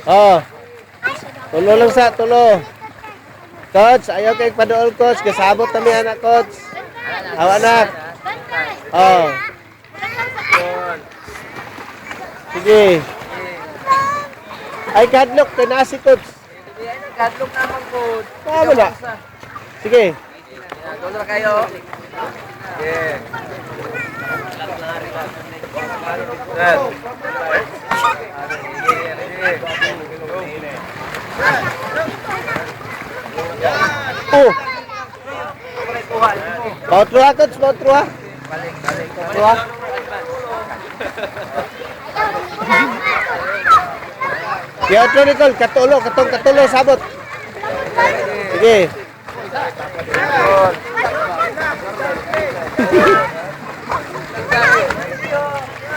Oh. Tulo lang sa tulo. Coach, ayaw kay paduol coach, kasabot kami anak coach. Aw anak. Oh. Sige. Ay kadlok tenasi coach. Kadlok naman coach. Tama na. Sige. Tulo kayo. Yeah. Oh. Bautruha coach, bautruha. Bautruha. Piotro Nicole, katulo sabot. Sige.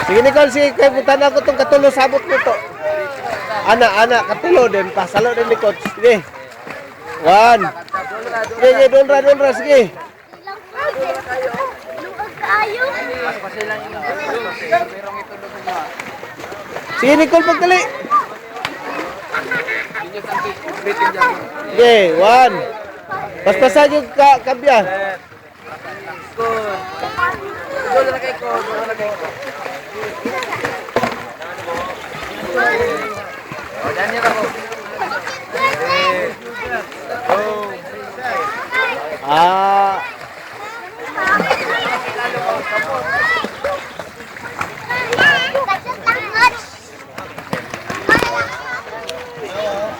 Sige Nicole, sige kay butan ako tong katulo sabot nito. Ana katulo din pasalo din ni coach. Sige. 1. Sige, donra sige. Sige Nicole pagdali. Sige, 1. Pas-pasan yung kabya. Tulo na kayo. Oh, dan niya